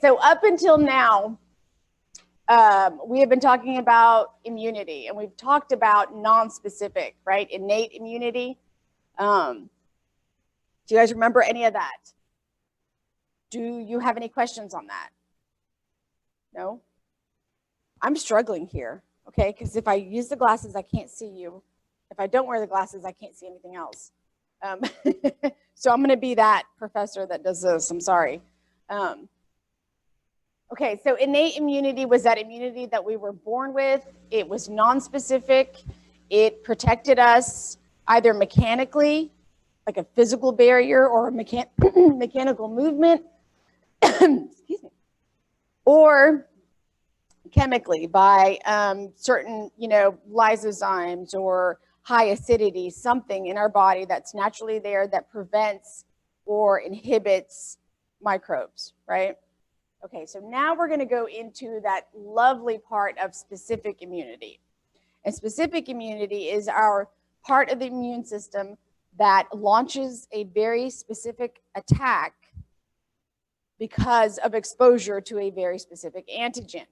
So up until now, we have been talking about immunity, and we've talked about non-specific, right? Innate immunity. Do you guys remember any of that? Do you have any questions on that? No? I'm struggling here, okay? Because if I use the glasses, I can't see you. If I don't wear the glasses, I can't see anything else. So I'm going to be that professor that does this. I'm sorry. Okay, so innate immunity was that immunity that we were born with. It was nonspecific. It protected us either mechanically, like a physical barrier or a mechanical movement, excuse me, or chemically by certain, lysozymes or high acidity, something in our body that's naturally there that prevents or inhibits microbes, right? Okay, so now we're going to go into that lovely part of specific immunity. And specific immunity is our part of the immune system that launches a very specific attack because of exposure to a very specific antigen.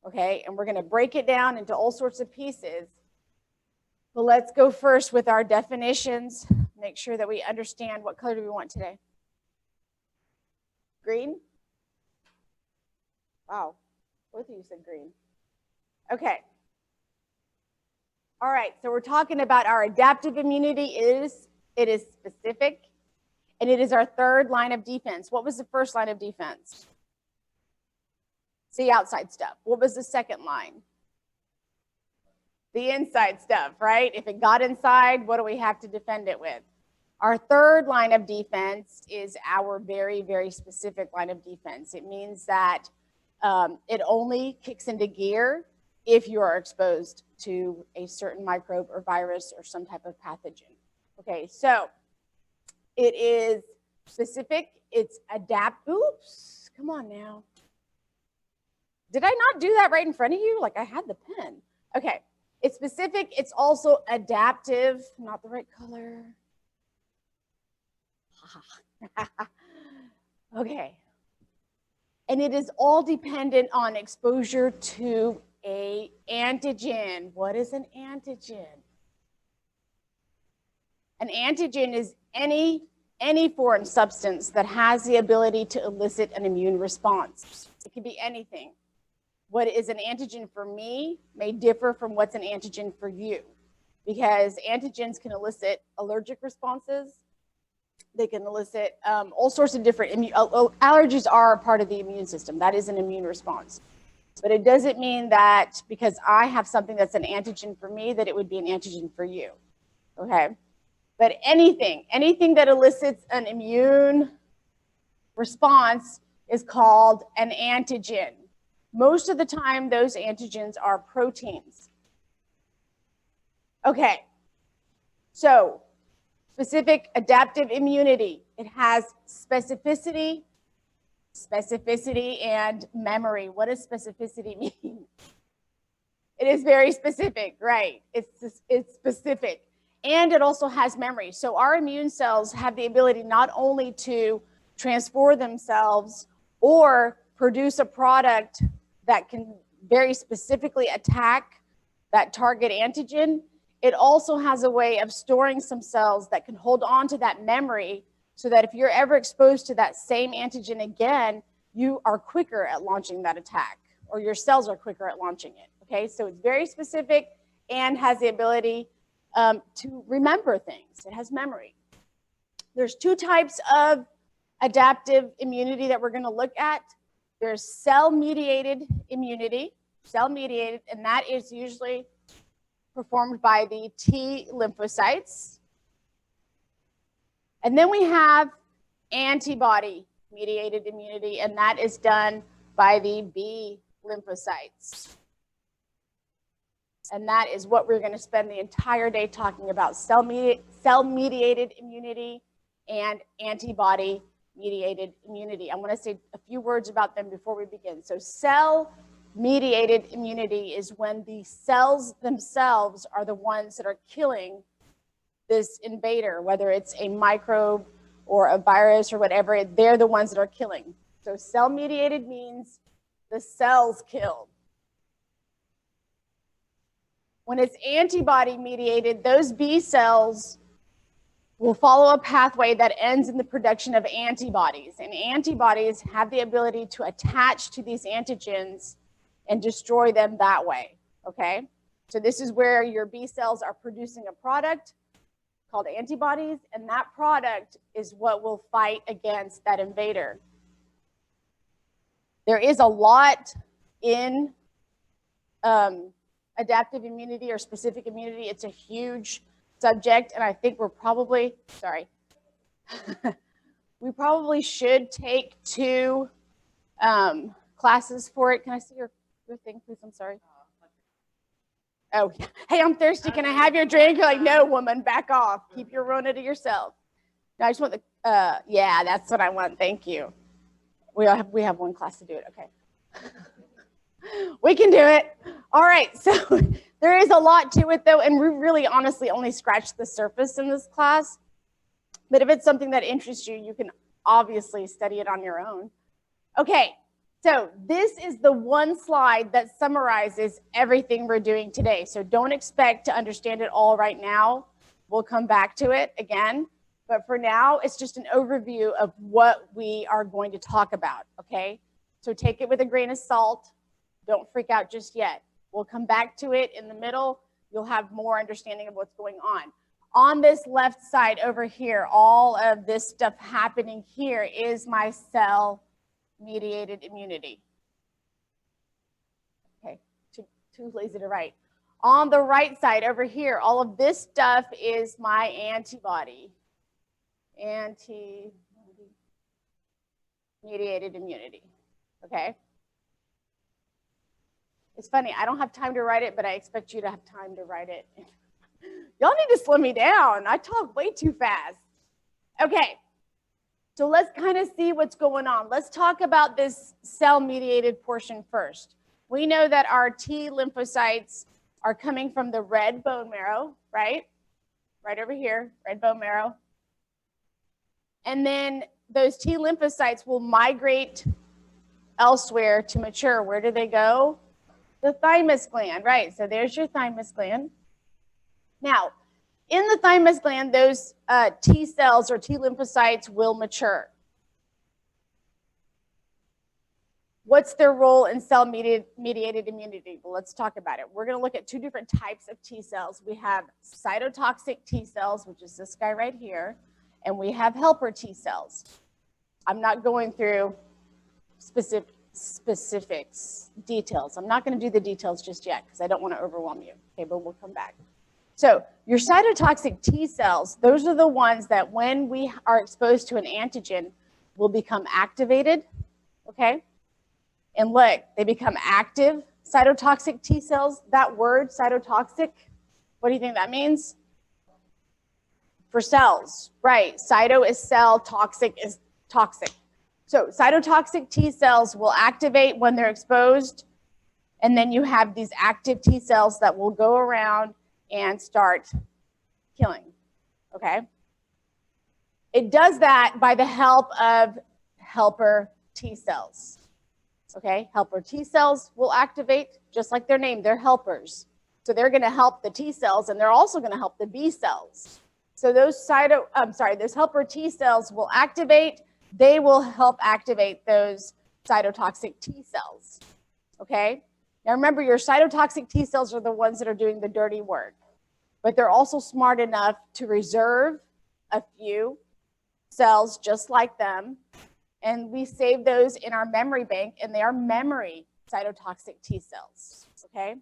Okay, and we're going to break it down into all sorts of pieces. But let's go first with our definitions. Make sure that we understand what color do we want today. Green? Wow, both of you said green. Okay. All right, so we're talking about our adaptive immunity. It is specific, and it is our third line of defense. What was the first line of defense? The outside stuff. What was the second line? The inside stuff, right? If it got inside, what do we have to defend it with? Our third line of defense is our very, very specific line of defense. It means that it only kicks into gear if you are exposed to a certain microbe or virus or some type of pathogen. Okay, so it is specific, it's oops, come on now. Did I not do that right in front of you? Like I had the pen. Okay, it's specific, it's also adaptive, not the right color. Okay. And it is all dependent on exposure to an antigen. What is an antigen? An antigen is any foreign substance that has the ability to elicit an immune response. It can be anything. What is an antigen for me may differ from what's an antigen for you, because antigens can elicit allergic responses. They can elicit all sorts of different allergies are a part of the immune system. That is an immune response. But it doesn't mean that because I have something that's an antigen for me that it would be an antigen for you. Okay? But anything that elicits an immune response is called an antigen. Most of the time, those antigens are proteins. Okay. So, specific adaptive immunity. It has specificity and memory. What does specificity mean? It is very specific, right? It's specific. And it also has memory. So our immune cells have the ability not only to transform themselves or produce a product that can very specifically attack that target antigen, it also has a way of storing some cells that can hold on to that memory so that if you're ever exposed to that same antigen again, you are quicker at launching that attack, or your cells are quicker at launching it, okay? So it's very specific and has the ability to remember things. It has memory. There's two types of adaptive immunity that we're gonna look at. There's cell-mediated immunity, and that is usually performed by the T lymphocytes. And then we have antibody-mediated immunity, and that is done by the B lymphocytes. And that is what we're going to spend the entire day talking about, cell-mediated immunity and antibody-mediated immunity. I want to say a few words about them before we begin. So cell-mediated immunity is when the cells themselves are the ones that are killing this invader, whether it's a microbe or a virus or whatever, they're the ones that are killing. So cell-mediated means the cell's killed. When it's antibody-mediated, those B cells will follow a pathway that ends in the production of antibodies. And antibodies have the ability to attach to these antigens and destroy them that way, okay? So this is where your B cells are producing a product called antibodies, and that product is what will fight against that invader. There is a lot in adaptive immunity or specific immunity. It's a huge subject, and I think we're probably, sorry, we probably should take 2 classes for it. Can I see your thing, please? I'm sorry. Oh, hey, I'm thirsty. Can I have your drink? You're like, no, woman, back off. Keep your Rona to yourself. No, I just want the, yeah, that's what I want. Thank you. We have 1 class to do it. Okay. We can do it. All right. So there is a lot to it, though, and we really honestly only scratched the surface in this class. But if it's something that interests you, you can obviously study it on your own. Okay. So this is the one slide that summarizes everything we're doing today. So don't expect to understand it all right now. We'll come back to it again. But for now, it's just an overview of what we are going to talk about, okay? So take it with a grain of salt. Don't freak out just yet. We'll come back to it in the middle. You'll have more understanding of what's going on. On this left side over here, all of this stuff happening here is my cell-mediated immunity. Okay, too lazy to write. On the right side over here, all of this stuff is my antibody. Antibody-mediated immunity, okay? It's funny, I don't have time to write it, but I expect you to have time to write it. Y'all need to slow me down. I talk way too fast. Okay, so let's kind of see what's going on. Let's talk about this cell-mediated portion first. We know that our T lymphocytes are coming from the red bone marrow, right? Right over here, red bone marrow. And then those T lymphocytes will migrate elsewhere to mature. Where do they go? The thymus gland, right? So there's your thymus gland. Now, in the thymus gland, those T cells or T lymphocytes will mature. What's their role in cell-mediated immunity? Well, let's talk about it. We're going to look at 2 different types of T cells. We have cytotoxic T cells, which is this guy right here, and we have helper T cells. I'm not going through specifics, details. I'm not going to do the details just yet because I don't want to overwhelm you. Okay, but we'll come back. So your cytotoxic T cells, those are the ones that when we are exposed to an antigen will become activated, okay? And look, they become active cytotoxic T cells. That word, cytotoxic, what do you think that means? For cells, right? Cyto is cell, toxic is toxic. So cytotoxic T cells will activate when they're exposed, and then you have these active T cells that will go around and start killing, okay? It does that by the help of helper T cells, okay? Helper T cells will activate, just like their name, they're helpers. So they're gonna help the T cells, and they're also gonna help the B cells. So those those helper T cells will activate, they will help activate those cytotoxic T cells, okay? Now remember, your cytotoxic T cells are the ones that are doing the dirty work, but they're also smart enough to reserve a few cells just like them, and we save those in our memory bank, and they are memory cytotoxic T cells, okay?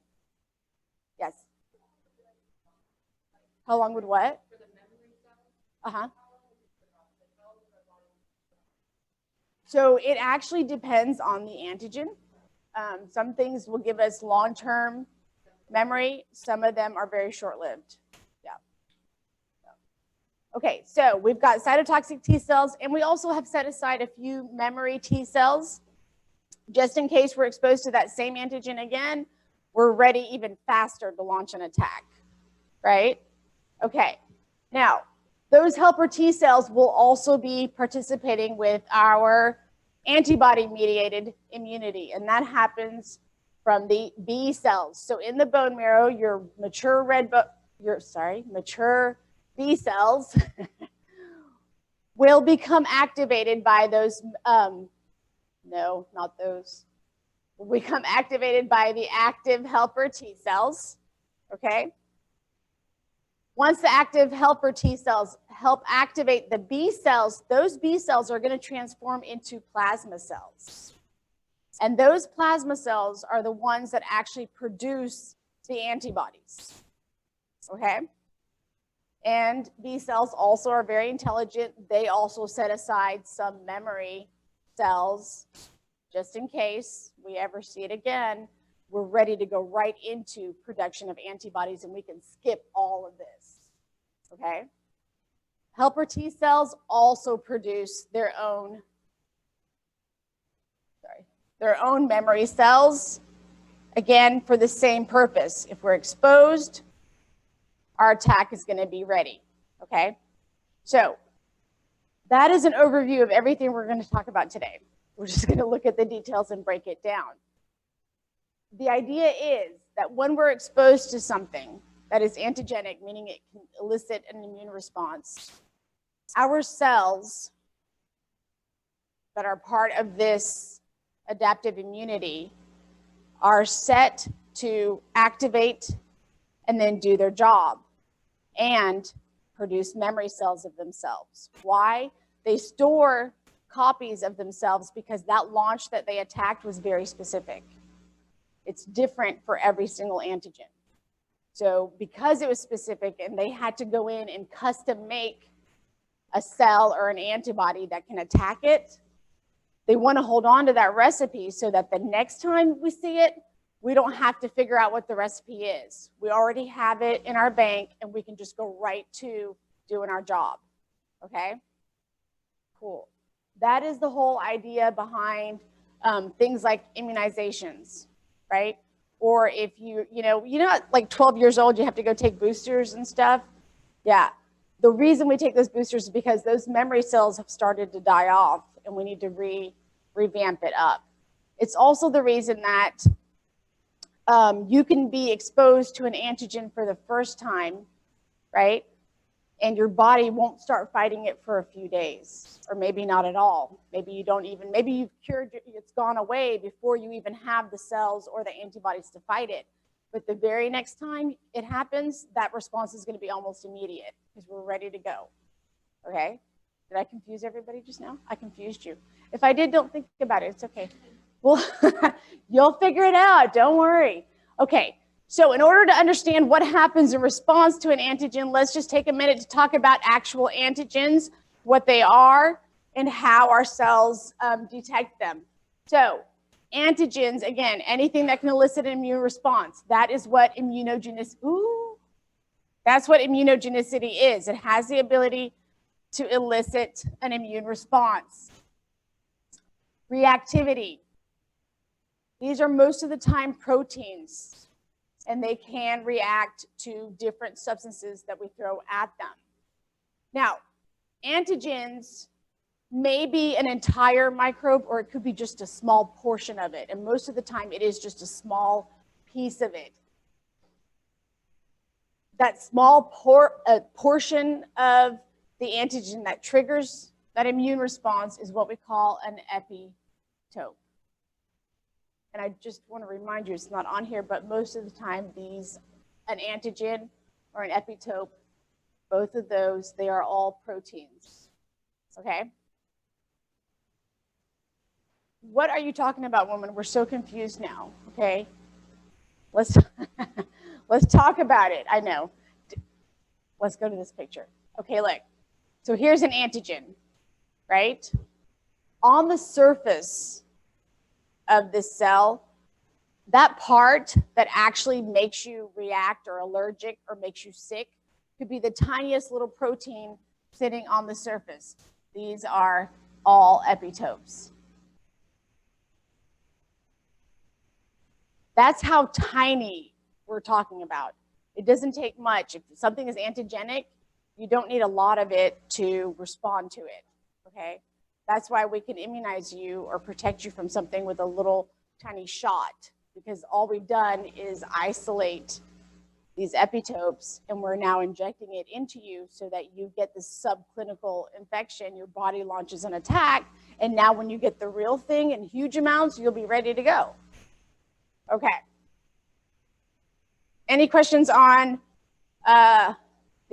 Yes? How long would what? Uh-huh. So it actually depends on the antigen. Some things will give us long-term memory. Some of them are very short-lived. Yeah. Okay, so we've got cytotoxic T cells, and we also have set aside a few memory T cells. Just in case we're exposed to that same antigen again, we're ready even faster to launch an attack, right? Okay, now, those helper T cells will also be participating with our antibody-mediated immunity, and that happens from the B cells. So in the bone marrow, your mature mature B cells will become activated by those, no, not those, will become activated by the active helper T cells, okay? Once the active helper T cells help activate the B cells, those B cells are going to transform into plasma cells. And those plasma cells are the ones that actually produce the antibodies, okay? And B cells also are very intelligent. They also set aside some memory cells just in case we ever see it again. We're ready to go right into production of antibodies, and we can skip all of this, okay? Helper T cells also produce their own memory cells, again, for the same purpose. If we're exposed, our attack is going to be ready, okay? So that is an overview of everything we're going to talk about today. We're just going to look at the details and break it down. The idea is that when we're exposed to something that is antigenic, meaning it can elicit an immune response, our cells that are part of this adaptive immunity are set to activate and then do their job and produce memory cells of themselves. Why? They store copies of themselves because that launch that they attacked was very specific. It's different for every single antigen. So because it was specific and they had to go in and custom make a cell or an antibody that can attack it, they want to hold on to that recipe so that the next time we see it, we don't have to figure out what the recipe is. We already have it in our bank and we can just go right to doing our job, okay? Cool. That is the whole idea behind things like immunizations, right? Or if you know, at like 12 years old, you have to go take boosters and stuff. Yeah, the reason we take those boosters is because those memory cells have started to die off and we need to revamp it up. It's also the reason that you can be exposed to an antigen for the first time, right? And your body won't start fighting it for a few days, or maybe not at all. Maybe you don't even, maybe you've cured, it's gone away before you even have the cells or the antibodies to fight it. But the very next time it happens, that response is going to be almost immediate because we're ready to go, okay? Did I confuse everybody just now? I confused you. If I did, don't think about it. It's okay. Well, you'll figure it out. Don't worry. Okay. So in order to understand what happens in response to an antigen, let's just take a minute to talk about actual antigens, what they are, and how our cells detect them. So antigens, again, anything that can elicit an immune response, that is what that's what immunogenicity is. It has the ability to elicit an immune response. Reactivity. These are most of the time proteins, and they can react to different substances that we throw at them. Now, antigens may be an entire microbe, or it could be just a small portion of it, and most of the time it is just a small piece of it. That small portion of the antigen that triggers that immune response is what we call an epitope. And I just want to remind you, it's not on here, but most of the time an antigen or an epitope, both of those, they are all proteins, okay? What are you talking about, woman? We're so confused now, okay? Let's talk about it. I know. Let's go to this picture. Okay, look. So here's an antigen, right? On the surface of this cell, that part that actually makes you react or allergic or makes you sick could be the tiniest little protein sitting on the surface. These are all epitopes. That's how tiny we're talking about. It doesn't take much. If something is antigenic, you don't need a lot of it to respond to it, okay? That's why we can immunize you or protect you from something with a little tiny shot, because all we've done is isolate these epitopes, and we're now injecting it into you so that you get this subclinical infection. Your body launches an attack, and now when you get the real thing in huge amounts, you'll be ready to go. Okay. Any questions on the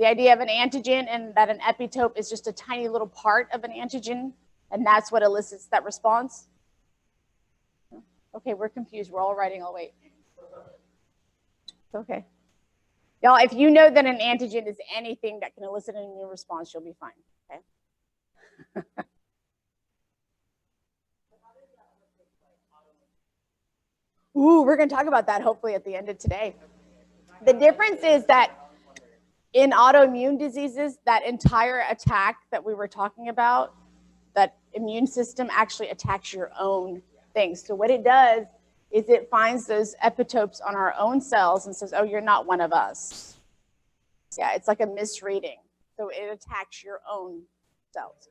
idea of an antigen and that an epitope is just a tiny little part of an antigen, and that's what elicits that response? Okay, we're confused. We're all writing. I'll wait. It's okay. Y'all, if you know that an antigen is anything that can elicit an immune response, you'll be fine, okay? Ooh, we're going to talk about that hopefully at the end of today. The difference is that in autoimmune diseases, that entire attack that we were talking about, that immune system actually attacks your own things. So what it does is it finds those epitopes on our own cells and says, oh, you're not one of us. Yeah, it's like a misreading. So it attacks your own cells.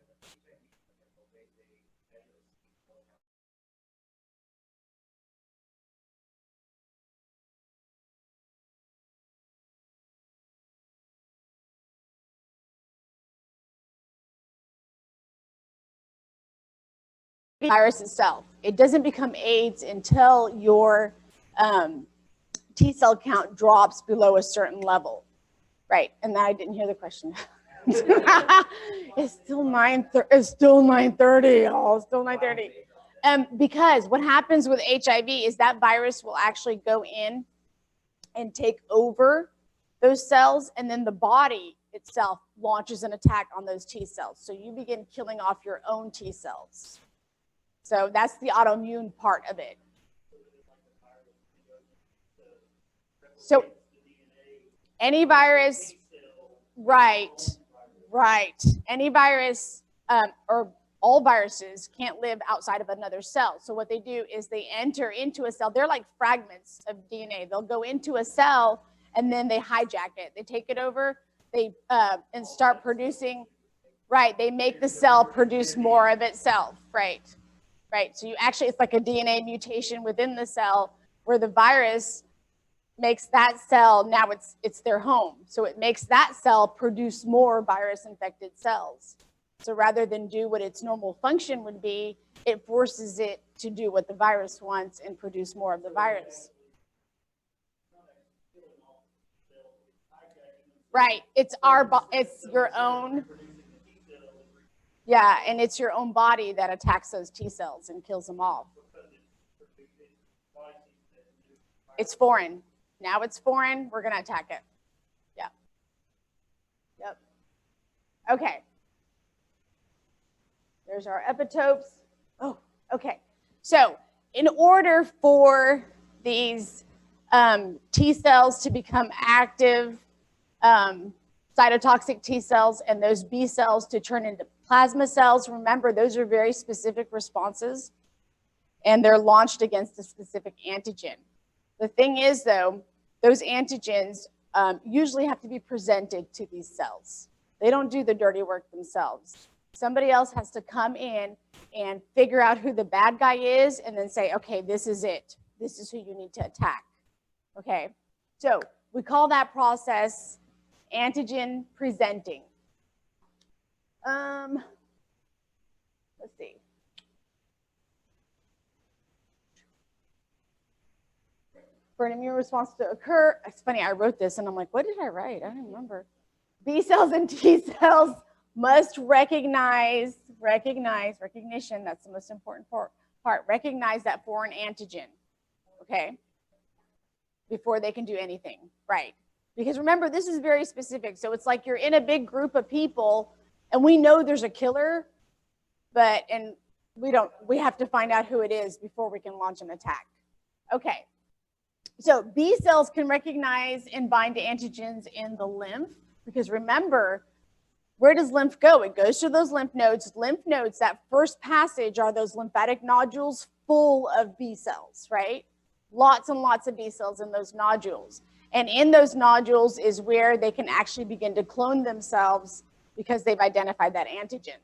Virus itself. It doesn't become AIDS until your T cell count drops below a certain level. Right, and then I didn't hear the question. It's still 9:30. It's still 9:30. Oh, it's still 9:30. Because what happens with HIV is that virus will actually go in and take over those cells, and then the body itself launches an attack on those T cells. So you begin killing off your own T cells. So that's the autoimmune part of it. So any virus, right. Any virus or all viruses can't live outside of another cell. So what they do is they enter into a cell. They're like fragments of DNA. They'll go into a cell and then they hijack it. They take it over, they and start producing, right. They make the cell produce more of itself, right. So you actually, it's like a DNA mutation within the cell where the virus makes that cell, now it's their home. So it makes that cell produce more virus-infected cells. So rather than do what its normal function would be, it forces it to do what the virus wants and produce more of the virus. Right, it's your own. Yeah, and it's your own body that attacks those T cells and kills them all. It's foreign. Now it's foreign, we're gonna attack it. Yeah. Yep. Okay. There's our epitopes. Oh, okay. So in order for these T cells to become active, cytotoxic T cells, and those B cells to turn into plasma cells, remember, those are very specific responses, and they're launched against a specific antigen. The thing is, though, those antigens usually have to be presented to these cells. They don't do the dirty work themselves. Somebody else has to come in and figure out who the bad guy is and then say, okay, this is it. This is who you need to attack. Okay, so we call that process antigen presenting. Let's see. For an immune response to occur, it's funny, I wrote this and I'm like, what did I write? I don't remember. B cells and T cells must recognition, that's the most important part, recognize that foreign antigen, okay, before they can do anything, right? Because remember, this is very specific. So it's like you're in a big group of people and we know there's a killer, and we have to find out who it is before we can launch an attack. Okay, so B cells can recognize and bind to antigens in the lymph, because remember, where does lymph go? It goes to those lymph nodes. Lymph nodes, that first passage are those lymphatic nodules full of B cells, right? Lots and lots of B cells in those nodules. And in those nodules is where they can actually begin to clone themselves because they've identified that antigen.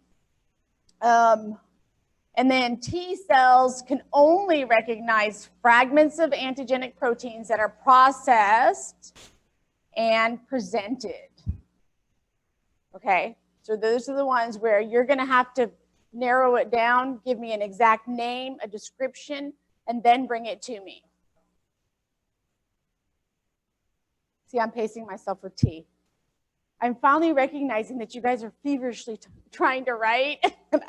And then T cells can only recognize fragments of antigenic proteins that are processed and presented. Okay, so those are the ones where you're going to have to narrow it down, give me an exact name, a description, and then bring it to me. See, I'm pacing myself for T. I'm finally recognizing that you guys are feverishly trying to write, and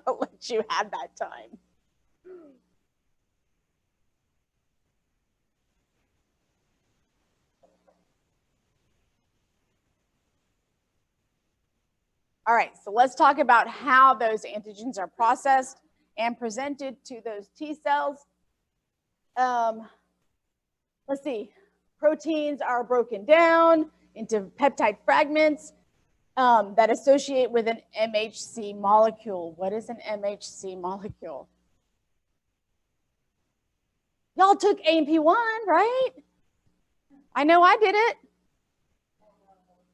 I'll let you have that time. All right, so let's talk about how those antigens are processed and presented to those T cells. Let's see, proteins are broken down into peptide fragments that associate with an MHC molecule. What is an MHC molecule? Y'all took AMP1, right? I know I did it.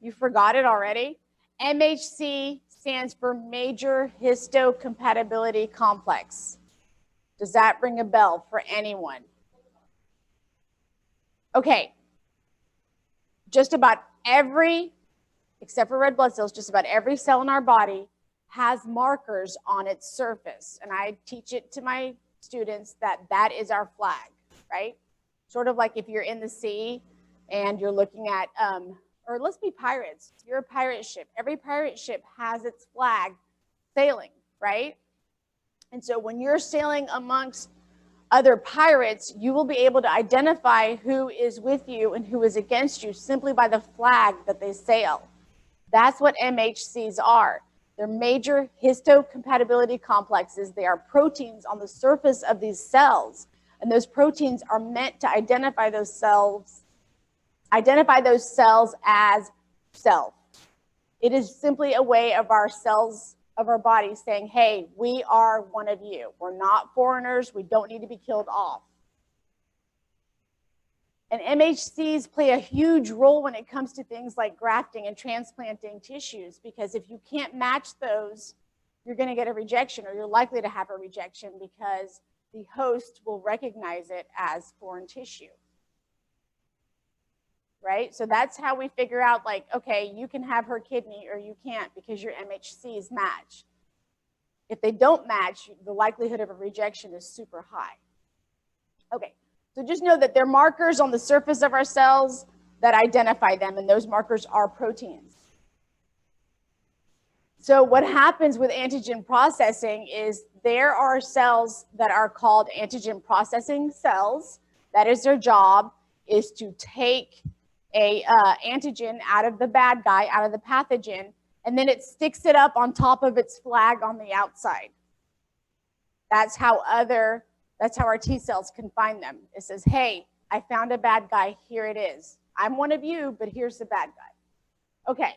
You forgot it already? MHC stands for Major Histocompatibility Complex. Does that ring a bell for anyone? Okay. Just about every, except for red blood cells, just about every cell in our body has markers on its surface. And I teach it to my students that that is our flag, right? Sort of like if you're in the sea and you're looking at, or let's be pirates. You're a pirate ship. Every pirate ship has its flag sailing, right? And so when you're sailing amongst other pirates, you will be able to identify who is with you and who is against you simply by the flag that they sail. That's what MHCs are. They're major histocompatibility complexes. They are proteins on the surface of these cells, and those proteins are meant to identify those cells as self. It is simply a way of our cells of our body saying, hey, we are one of you. We're not foreigners. We don't need to be killed off. And MHCs play a huge role when it comes to things like grafting and transplanting tissues, because if you can't match those, you're going to get a rejection, or you're likely to have a rejection because the host will recognize it as foreign tissue. Right? So that's how we figure out, like, okay, you can have her kidney or you can't because your MHCs match. If they don't match, the likelihood of a rejection is super high. Okay, so just know that there are markers on the surface of our cells that identify them, and those markers are proteins. So what happens with antigen processing is there are cells that are called antigen processing cells. That is their job, is to take a antigen out of the bad guy, out of the pathogen, and then it sticks it up on top of its flag on the outside. That's how our T cells can find them. It says, hey, I found a bad guy, here it is. I'm one of you, but here's the bad guy. Okay,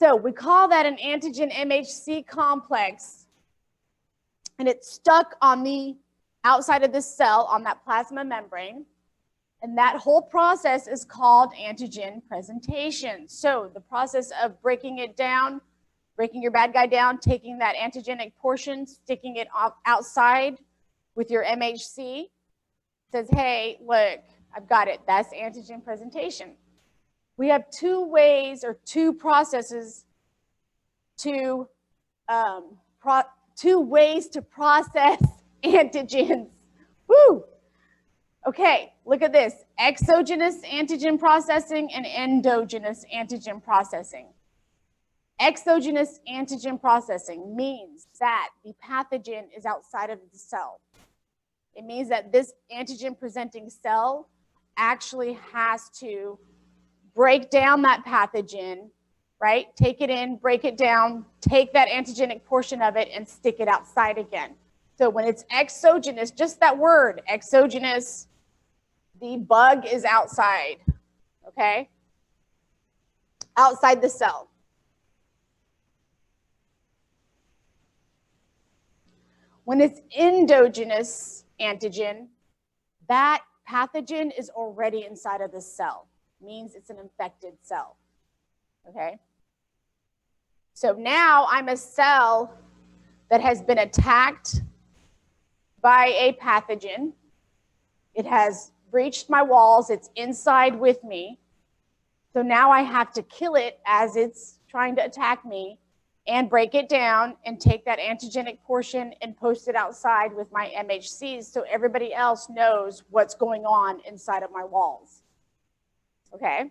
so we call that an antigen MHC complex, and it's stuck on the outside of this cell on that plasma membrane. And that whole process is called antigen presentation. So the process of breaking it down, breaking your bad guy down, taking that antigenic portion, sticking it outside with your MHC, says, hey, look, I've got it. That's antigen presentation. We have two ways or two processes to, two ways to process antigens. Woo! Okay, look at this. Exogenous antigen processing and endogenous antigen processing. Exogenous antigen processing means that the pathogen is outside of the cell. It means that this antigen presenting cell actually has to break down that pathogen, right? Take it in, break it down, take that antigenic portion of it and stick it outside again. So when it's exogenous, just that word, exogenous, the bug is outside, okay? Outside the cell. When it's endogenous antigen, that pathogen is already inside of the cell. Means it's an infected cell, okay? So now I'm a cell that has been attacked by a pathogen. It has breached my walls. It's inside with me. So now I have to kill it as it's trying to attack me and break it down and take that antigenic portion and post it outside with my MHCs so everybody else knows what's going on inside of my walls. Okay?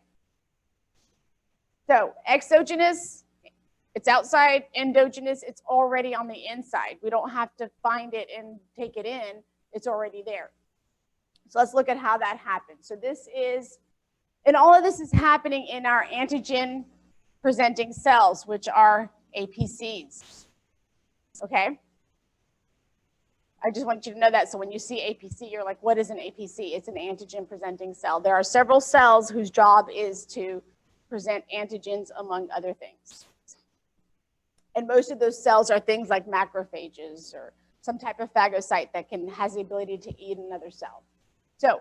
So exogenous, it's outside. Endogenous, it's already on the inside. We don't have to find it and take it in. It's already there. So let's look at how that happens. So this is, and all of this is happening in our antigen presenting cells, which are APCs. Okay? I just want you to know that. So when you see APC, you're like, what is an APC? It's an antigen presenting cell. There are several cells whose job is to present antigens, among other things. And most of those cells are things like macrophages or some type of phagocyte that has the ability to eat another cell. So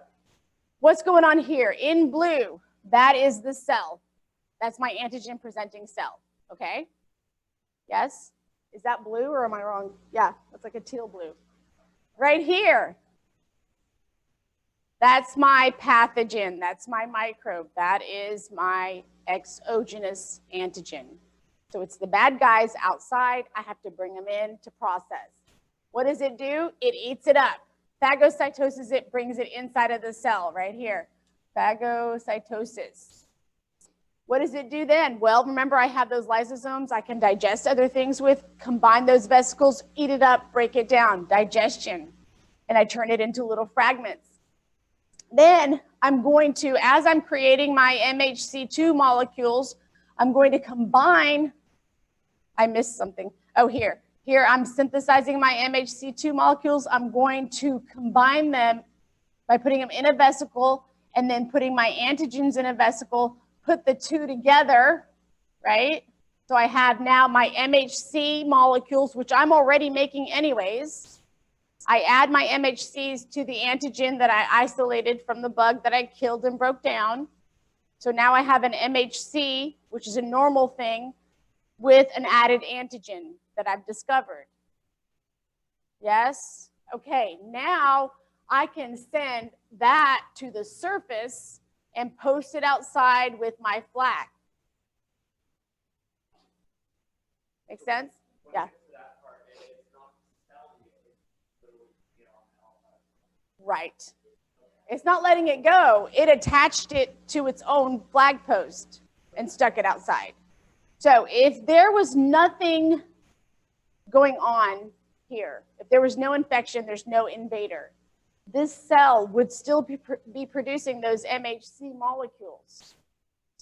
what's going on here? In blue, that is the cell. That's my antigen presenting cell, okay? Yes? Is that blue or am I wrong? Yeah, that's like a teal blue. Right here, that's my pathogen. That's my microbe. That is my exogenous antigen. So it's the bad guys outside. I have to bring them in to process. What does it do? It eats it up. Phagocytoses it, brings it inside of the cell right here. Phagocytosis. What does it do then? Well, remember I have those lysosomes I can digest other things with, combine those vesicles, eat it up, break it down, digestion. And I turn it into little fragments. Then I'm going to, as I'm creating my MHC2 molecules, I'm going to combine, I missed something. Oh, here I'm synthesizing my MHC2 molecules. I'm going to combine them by putting them in a vesicle and then putting my antigens in a vesicle, put the two together, right? So I have now my MHC molecules, which I'm already making anyways. I add my MHCs to the antigen that I isolated from the bug that I killed and broke down. So now I have an MHC, which is a normal thing, with an added antigen that I've discovered. Yes? Okay, now I can send that to the surface and post it outside with my flag. Make sense? Yeah. Right. It's not letting it go. It attached it to its own flag post and stuck it outside. So if there was nothing going on here, if there was no infection, there's no invader, this cell would still be producing those MHC molecules.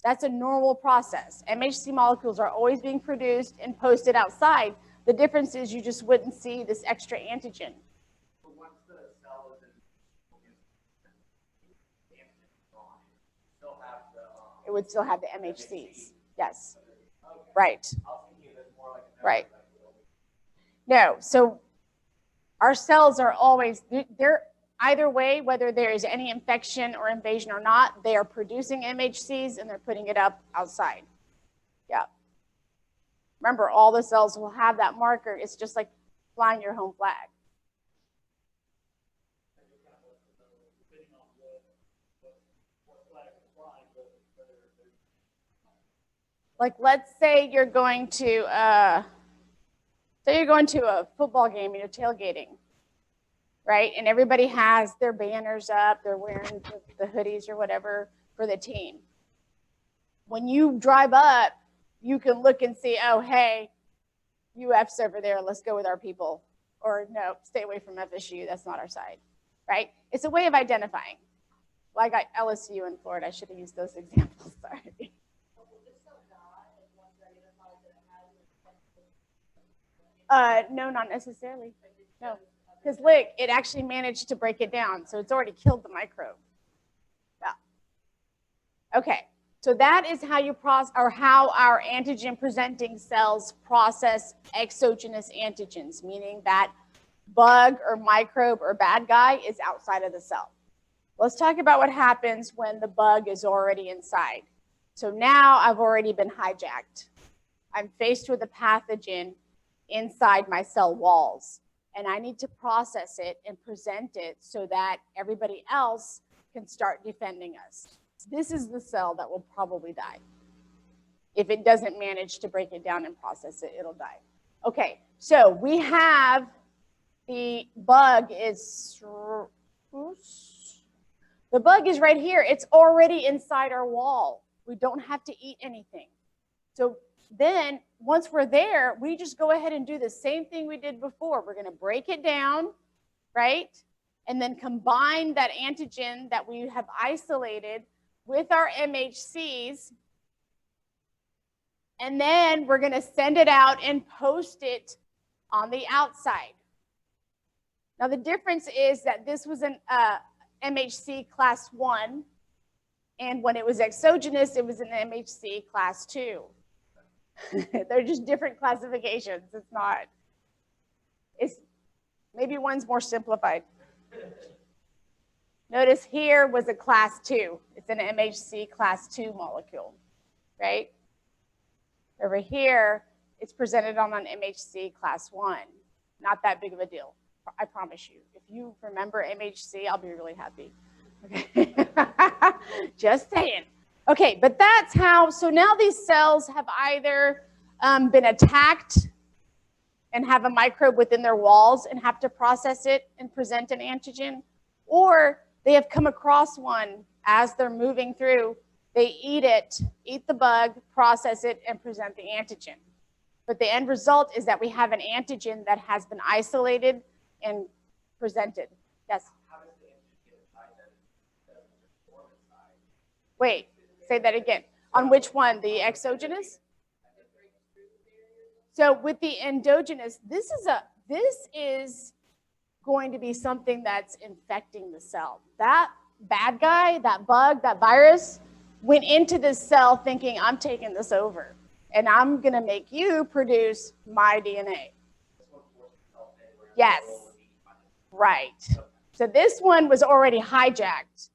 That's a normal process. MHC molecules are always being produced and posted outside. The difference is you just wouldn't see this extra antigen. But once the cell is it would still have the MHCs. Yes. Okay. Right. I was thinking of it more like right. No. So our cells are always, they're either way, whether there is any infection or invasion or not, they are producing MHCs and they're putting it up outside. Yeah. Remember, all the cells will have that marker. It's just like flying your home flag. Like, let's say you're going to a football game and you're tailgating, right? And everybody has their banners up, they're wearing the hoodies or whatever for the team. When you drive up, you can look and see, oh, hey, UF's over there, let's go with our people. Or no, stay away from FSU, that's not our side, right? It's a way of identifying. Like LSU in Florida, I should have used those examples, sorry. No, not necessarily. No, because look, it actually managed to break it down, so it's already killed the microbe. Yeah. Okay, so that is how you process, or how our antigen-presenting cells process exogenous antigens, meaning that bug or microbe or bad guy is outside of the cell. Let's talk about what happens when the bug is already inside. So now I've already been hijacked. I'm faced with a pathogen inside my cell walls. And I need to process it and present it so that everybody else can start defending us. This is the cell that will probably die. If it doesn't manage to break it down and process it, it'll die. Okay, so we have the bug is right here. It's already inside our wall. We don't have to eat anything. So then once we're there, we just go ahead and do the same thing we did before. We're going to break it down, right? And then combine that antigen that we have isolated with our MHCs. And then we're going to send it out and post it on the outside. Now, the difference is that this was an MHC class 1. And when it was exogenous, it was an MHC class 2. They're just different classifications. It's maybe one's more simplified. Notice here was a class 2. It's an MHC class 2 molecule, right? Over here, it's presented on an MHC class 1. Not that big of a deal, I promise you. If you remember MHC, I'll be really happy. Okay. Just saying. Okay, but that's how, so now these cells have either been attacked and have a microbe within their walls and have to process it and present an antigen, or they have come across one as they're moving through. They eat it, eat the bug, process it, and present the antigen. But the end result is that we have an antigen that has been isolated and presented. Yes? How does the antigen get inside that it doesn't just form inside? Wait, say that again. On which one? The exogenous? So with the endogenous, this is going to be something that's infecting the cell. That bad guy, that bug, that virus went into this cell thinking, I'm taking this over and I'm going to make you produce my DNA. Yes, right. So this one was already hijacked,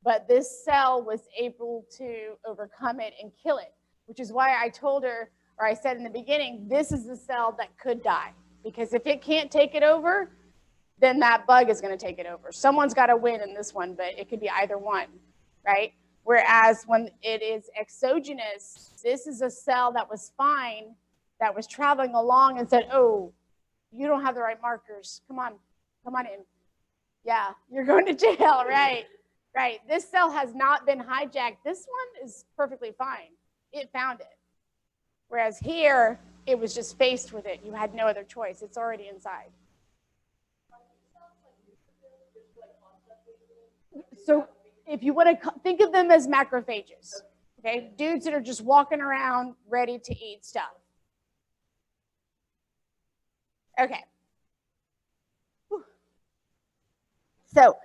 but this cell was able to overcome it and kill it, which is why I told her, or I said in the beginning, this is the cell that could die, because if it can't take it over, then that bug is going to take it over. Someone's got to win in this one, but it could be either one, right? Whereas when it is exogenous, this is a cell that was fine, that was traveling along and said, oh, you don't have the right markers. Come on in. Yeah, you're going to jail, right? Right. This cell has not been hijacked. This one is perfectly fine. It found it. Whereas here, it was just faced with it. You had no other choice. It's already inside. So if you want to think of them as macrophages, okay, dudes that are just walking around ready to eat stuff. Okay. So,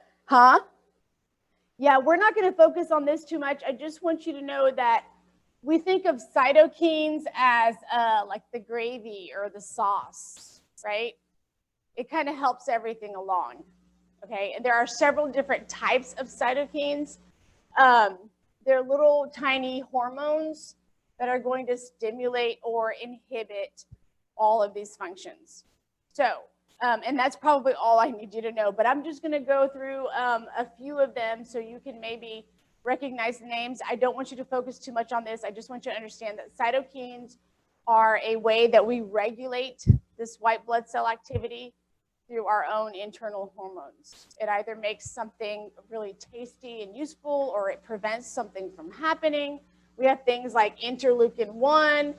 yeah, we're not going to focus on this too much. I just want you to know that we think of cytokines as like the gravy or the sauce, right? It kind of helps everything along. Okay, and there are several different types of cytokines. They're little tiny hormones that are going to stimulate or inhibit all of these functions. So, and that's probably all I need you to know, but I'm just going to go through a few of them so you can maybe recognize the names. I don't want you to focus too much on this. I just want you to understand that cytokines are a way that we regulate this white blood cell activity through our own internal hormones. It either makes something really tasty and useful, or it prevents something from happening. We have things like interleukin-1,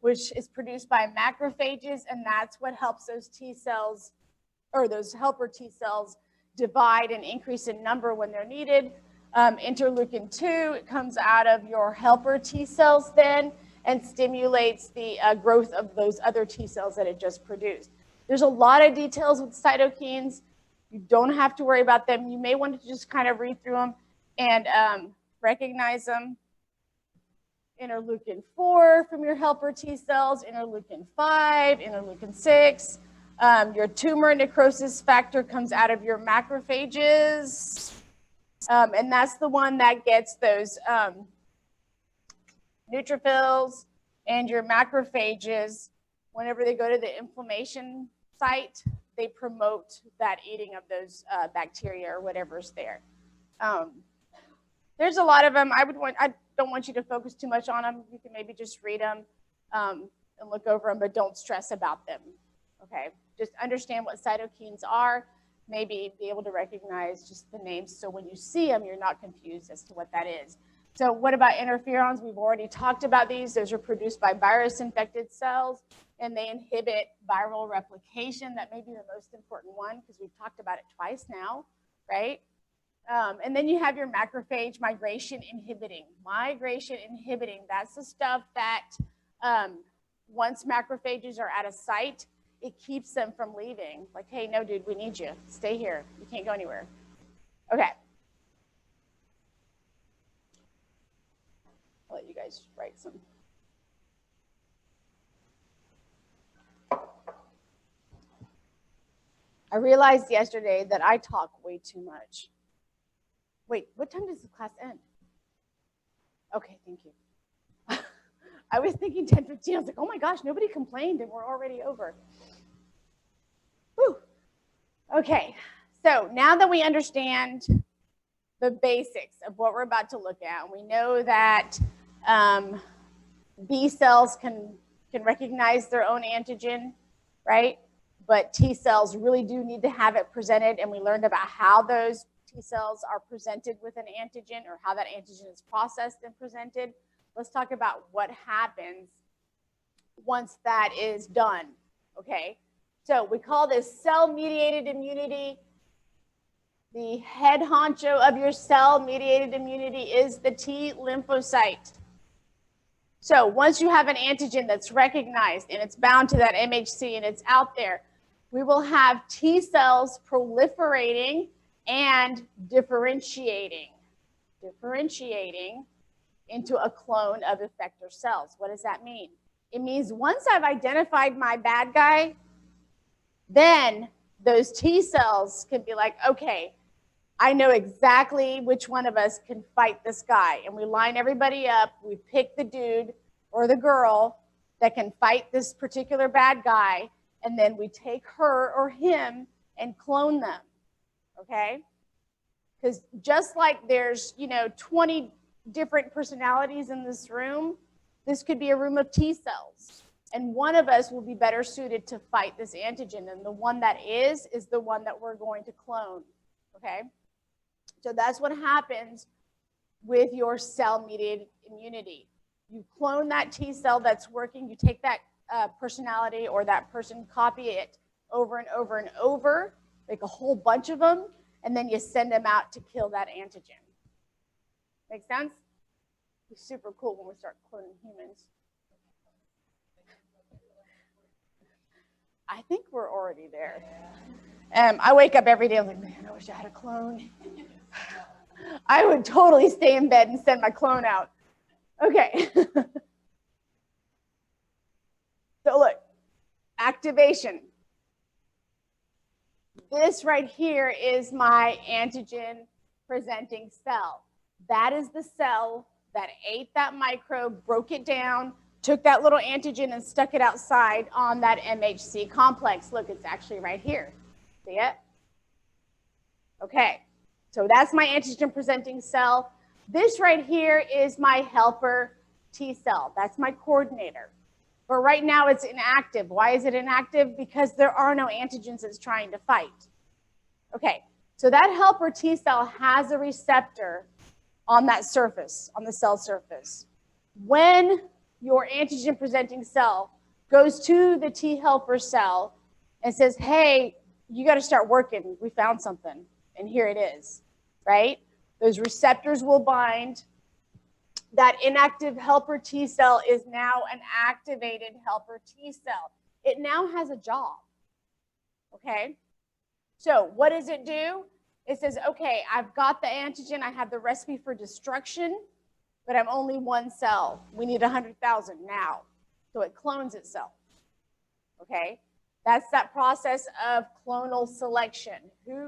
which is produced by macrophages, and that's what helps those T cells, or those helper T cells, divide and increase in number when they're needed. Interleukin-2, it comes out of your helper T cells then, and stimulates the growth of those other T cells that it just produced. There's a lot of details with cytokines. You don't have to worry about them. You may want to just kind of read through them and recognize them. Interleukin-4 from your helper T cells, interleukin-5, interleukin-6. Your tumor necrosis factor comes out of your macrophages. And that's the one that gets those neutrophils and your macrophages. whenever they go to the inflammation site, they promote that eating of those bacteria or whatever's there. There's a lot of them. I don't want you to focus too much on them. You can maybe just read them and look over them, but don't stress about them. Okay, just understand what cytokines are. Maybe be able to recognize just the names, so when you see them, you're not confused as to what that is. So what about interferons? We've already talked about these. Those are produced by virus-infected cells, and they inhibit viral replication. That may be the most important one because we've talked about it twice now, right? And then you have your macrophage migration inhibiting. Migration inhibiting, that's the stuff that once macrophages are at a site, it keeps them from leaving. Like, hey, no, dude, we need you. Stay here. You can't go anywhere. Okay. I'll let you guys write some. I realized yesterday that I talk way too much. Wait, what time does the class end? Okay, thank you. I was thinking 10:15. I was like, oh my gosh, nobody complained and we're already over. Whew. Okay, so now that we understand the basics of what we're about to look at, we know that B cells can recognize their own antigen, right? But T cells really do need to have it presented, and we learned about how those T cells are presented with an antigen, or how that antigen is processed and presented. Let's talk about what happens once that is done, okay? So we call this cell-mediated immunity. The head honcho of your cell-mediated immunity is the T lymphocyte. So once you have an antigen that's recognized and it's bound to that MHC and it's out there, we will have T cells proliferating and differentiating into a clone of effector cells. What does that mean? It means once I've identified my bad guy, then those T cells can be like, okay, I know exactly which one of us can fight this guy. And we line everybody up. We pick the dude or the girl that can fight this particular bad guy. And then we take her or him and clone them, okay? Because just like there's, 20 different personalities in this room, this could be a room of T cells. And one of us will be better suited to fight this antigen. And the one that is the one that we're going to clone, okay? So that's what happens with your cell-mediated immunity. You clone that T cell that's working, you take that personality or that person, copy it over and over and over, make a whole bunch of them, and then you send them out to kill that antigen. Make sense? It's super cool when we start cloning humans. I think we're already there. I wake up every day, I'm like, man, I wish I had a clone. I would totally stay in bed and send my clone out. Okay. So look, activation. This right here is my antigen presenting cell. That is the cell that ate that microbe, broke it down, took that little antigen and stuck it outside on that MHC complex. Look, it's actually right here. See it? Okay, so that's my antigen presenting cell. This right here is my helper T cell. That's my coordinator. But right now it's inactive. Why is it inactive? Because there are no antigens it's trying to fight. Okay, so that helper T cell has a receptor on that surface, on the cell surface. When your antigen presenting cell goes to the T helper cell and says, hey, you got to start working. We found something. And here it is, right? Those receptors will bind. That inactive helper T cell is now an activated helper T cell. It now has a job, okay? So what does it do? It says, okay, I've got the antigen. I have the recipe for destruction, but I'm only one cell. We need 100,000 now. So it clones itself, okay? That's that process of clonal selection.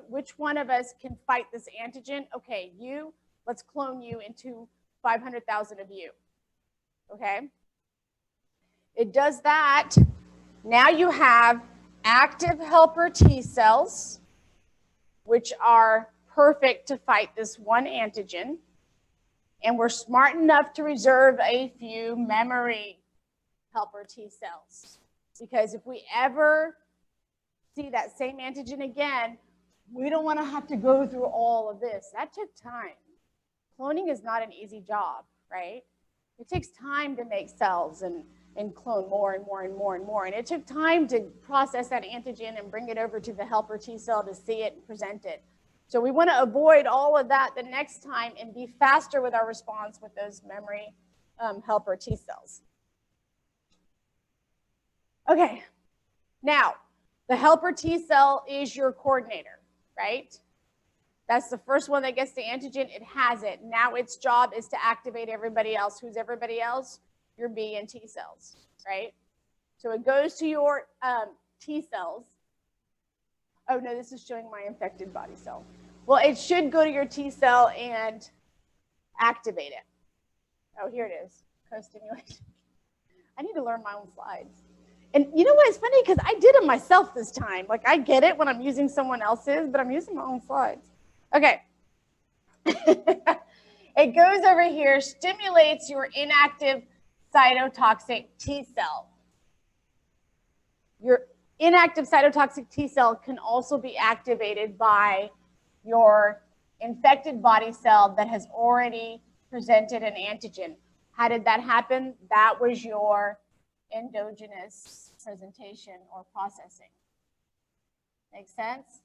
Which one of us can fight this antigen? Okay, you, let's clone you into 500,000 of you, okay? It does that Now you have active helper T cells, which are perfect to fight this one antigen. And we're smart enough to reserve a few memory helper T cells. Because if we ever see that same antigen again, we don't want to have to go through all of this. That took time. Cloning is not an easy job, right? It takes time to make cells and clone more and more and more and more. And it took time to process that antigen and bring it over to the helper T cell to see it and present it. So we want to avoid all of that the next time and be faster with our response with those memory helper T cells. Okay, now the helper T cell is your coordinator, right? That's the first one that gets the antigen. It has it. Now its job is to activate everybody else. Who's everybody else? Your B and T cells, right? So it goes to your T cells. Oh, no, this is showing my infected body cell. Well, it should go to your T cell and activate it. Oh, here it is, co-stimulation. I need to learn my own slides. And you know what? It's funny because I did it myself this time. Like, I get it when I'm using someone else's, but I'm using my own slides. Okay. It goes over here, stimulates your inactive cytotoxic T cell. Your inactive cytotoxic T cell can also be activated by your infected body cell that has already presented an antigen. How did that happen? That was your endogenous presentation or processing. Make sense?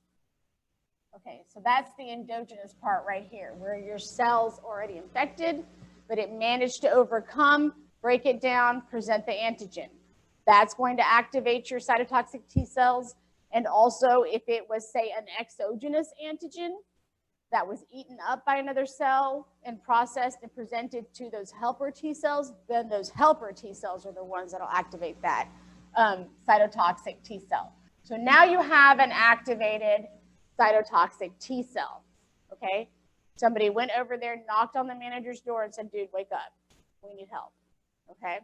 Okay, so that's the endogenous part right here, where your cell's already infected, but it managed to overcome, break it down, present the antigen. That's going to activate your cytotoxic T cells. And also, if it was, say, an exogenous antigen that was eaten up by another cell and processed and presented to those helper T cells, then those helper T cells are the ones that will activate that cytotoxic T cell. So now you have an activated cytotoxic T cell, okay? Somebody went over there, knocked on the manager's door and said, dude, wake up. We need help, okay?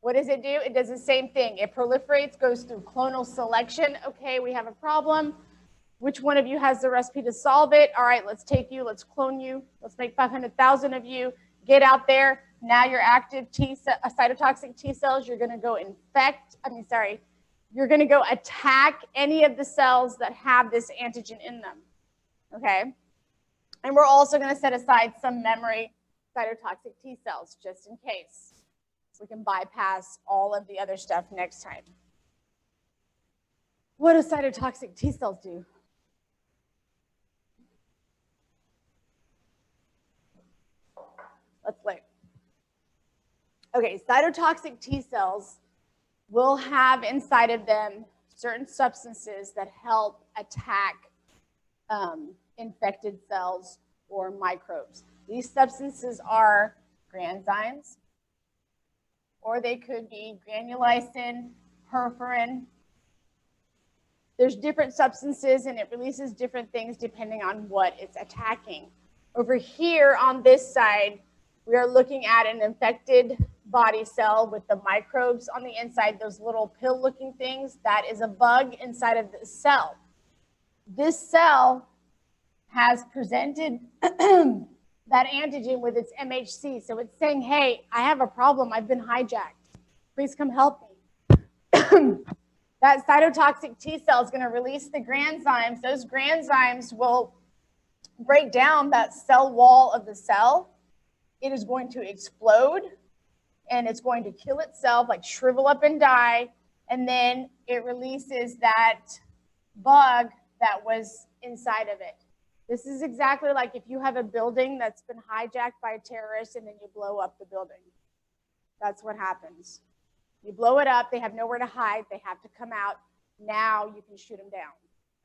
What does it do? It does the same thing. It proliferates, goes through clonal selection. Okay, we have a problem. Which one of you has the recipe to solve it? All right, let's take you, let's clone you. Let's make 500,000 of you. Get out there. Now you're active cytotoxic T cells. You're gonna go you're gonna go attack any of the cells that have this antigen in them, okay? And we're also gonna set aside some memory cytotoxic T cells just in case. So we can bypass all of the other stuff next time. What do cytotoxic T cells do? Let's look. Okay, cytotoxic T cells will have inside of them certain substances that help attack infected cells or microbes. These substances are granzymes, or they could be granulysin, perforin. There's different substances and it releases different things depending on what it's attacking. Over here on this side, we are looking at an infected body cell with the microbes on the inside, those little pill-looking things. That is a bug inside of the cell. This cell has presented that antigen with its MHC. So it's saying, hey, I have a problem. I've been hijacked. Please come help me. That cytotoxic T cell is going to release the granzymes. Those granzymes will break down that cell wall of the cell. It is going to explode and it's going to kill itself, like shrivel up and die. And then it releases that bug that was inside of it. This is exactly like if you have a building that's been hijacked by a terrorist and then you blow up the building. That's what happens. You blow it up, they have nowhere to hide, they have to come out. Now you can shoot them down,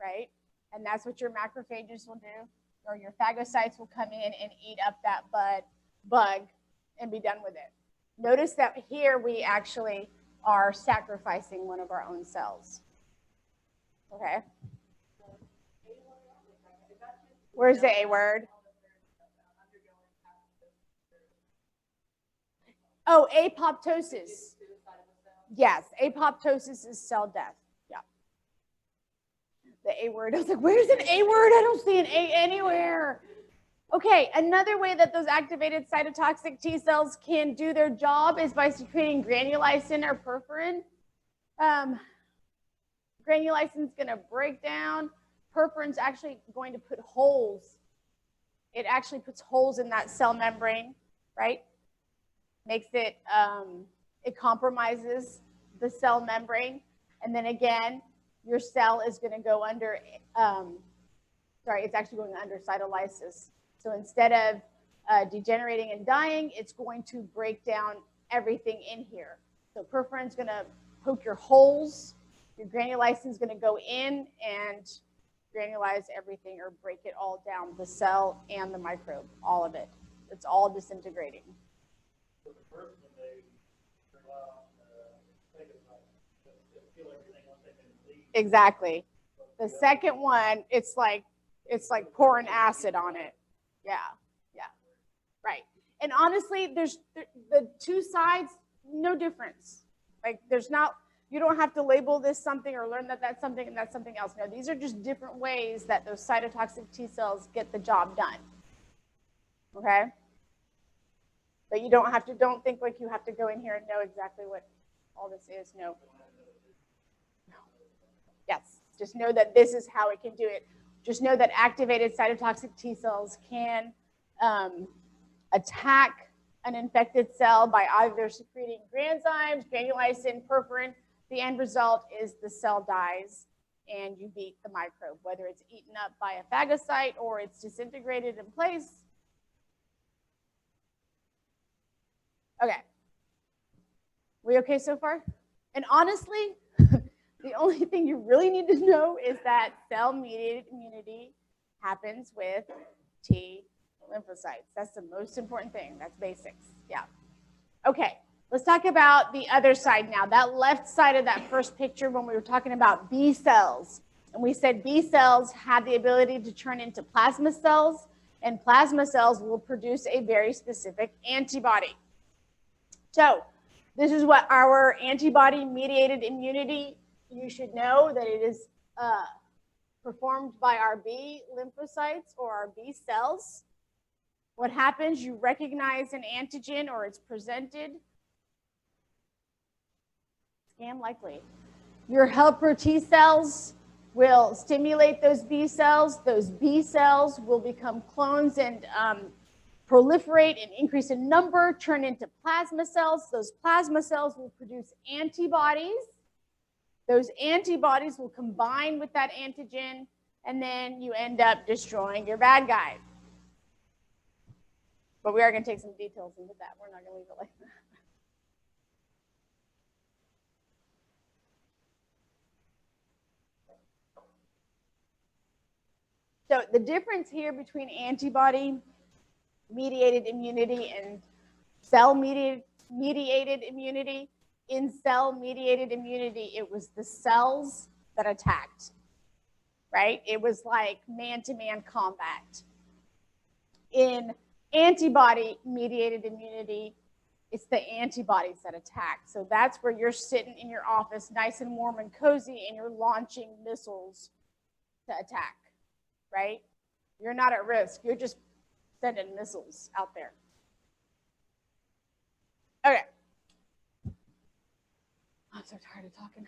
right? And that's what your macrophages will do, or your phagocytes will come in and eat up that bug and be done with it. Notice that here we actually are sacrificing one of our own cells. Okay? Where's the A word? Oh, apoptosis. Yes, apoptosis is cell death. Yeah. The A word. I was like, where's an A word? I don't see an A anywhere. Okay, another way that those activated cytotoxic T cells can do their job is by secreting granulysin or perforin. Granulysin is going to break down. Perforin is actually going to put holes. It actually puts holes in that cell membrane, right? Makes it, it compromises the cell membrane. And then again, your cell is going to go under, it's actually going under cytolysis. So instead of degenerating and dying, it's going to break down everything in here. So perforin is going to poke your holes. Your granulysin is going to go in and granulize everything or break it all down, the cell and the microbe, all of it. It's all disintegrating. So the first one, they turn off, kill everything once they can leave. Exactly. The second one, it's like pouring acid on it. Yeah, yeah, right. And honestly, there's the two sides, no difference. Like there's not, you don't have to label this something or learn that that's something and that's something else. No, these are just different ways that those cytotoxic T cells get the job done. Okay? But you don't have to, don't think like you have to go in here and know exactly what all this is. No. Yes, just know that this is how it can do it. Just know that activated cytotoxic T cells can attack an infected cell by either secreting granzymes, granulysin, perforin. The end result is the cell dies and you beat the microbe, whether it's eaten up by a phagocyte or it's disintegrated in place. Okay. We okay so far? And honestly, the only thing you really need to know is that cell-mediated immunity happens with T lymphocytes. That's the most important thing. That's basics. Yeah. Okay. Let's talk about the other side now. That left side of that first picture when we were talking about B cells. And we said B cells have the ability to turn into plasma cells, and plasma cells will produce a very specific antibody. So this is what our antibody-mediated immunity, you should know that it is performed by our B lymphocytes or our B cells. What happens, you recognize an antigen or it's presented. Scam likely. Your helper T cells will stimulate those B cells. Those B cells will become clones and proliferate and increase in number, turn into plasma cells. Those plasma cells will produce antibodies. Those antibodies will combine with that antigen, and then you end up destroying your bad guy. But we are going to take some details into that. We're not going to leave it like that. So the difference here between antibody-mediated immunity and cell-mediated immunity, in cell-mediated immunity, it was the cells that attacked, right? It was like man-to-man combat. In antibody-mediated immunity, it's the antibodies that attack. So that's where you're sitting in your office nice and warm and cozy and you're launching missiles to attack, right? You're not at risk. You're just sending missiles out there. Okay. I'm so tired of talking.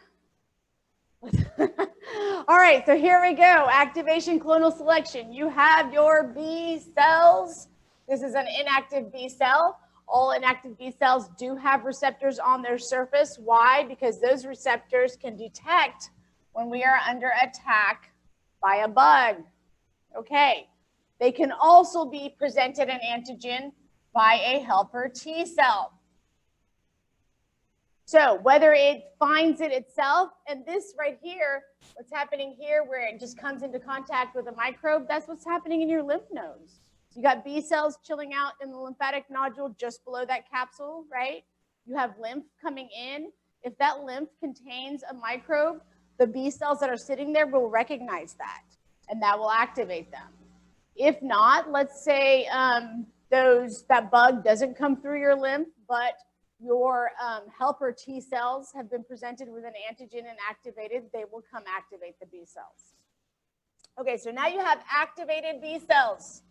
All right, so here we go. Activation clonal selection. You have your B cells. This is an inactive B cell. All inactive B cells do have receptors on their surface. Why? Because those receptors can detect when we are under attack by a bug. Okay. They can also be presented an antigen by a helper T cell. So whether it finds it itself, and this right here, what's happening here where it just comes into contact with a microbe, that's what's happening in your lymph nodes. So you got B cells chilling out in the lymphatic nodule just below that capsule, right? You have lymph coming in. If that lymph contains a microbe, the B cells that are sitting there will recognize that, and that will activate them. If not, let's say that bug doesn't come through your lymph, but your helper T cells have been presented with an antigen and activated, they will come activate the B cells. Okay, so now you have activated B cells.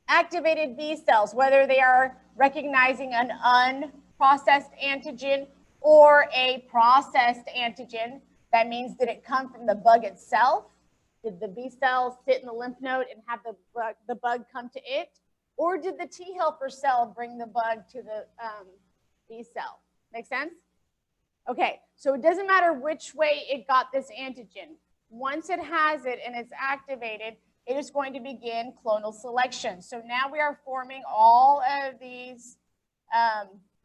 Activated B cells, whether they are recognizing an unprocessed antigen or a processed antigen, that means did it come from the bug itself? Did the B cells sit in the lymph node and have the bug come to it? Or did the T helper cell bring the bug to the B cell? Make sense? Okay, so it doesn't matter which way it got this antigen. Once it has it and it's activated, it is going to begin clonal selection. So now we are forming all of these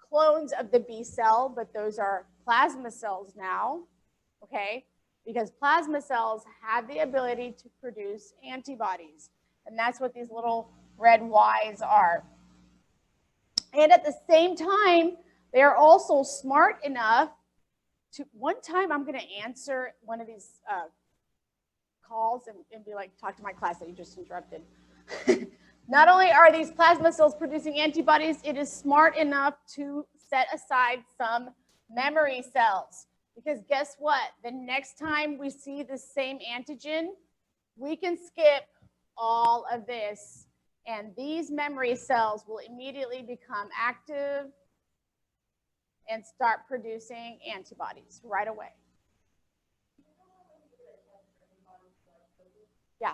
clones of the B cell, but those are plasma cells now, okay? Because plasma cells have the ability to produce antibodies. And that's what these little red Ys are. And at the same time, they are also smart enough to, one time I'm going to answer one of these calls and be like, talk to my class that you just interrupted. Not only are these plasma cells producing antibodies, it is smart enough to set aside some memory cells. Because guess what? The next time we see the same antigen, we can skip all of this. And these memory cells will immediately become active and start producing antibodies right away. Yeah.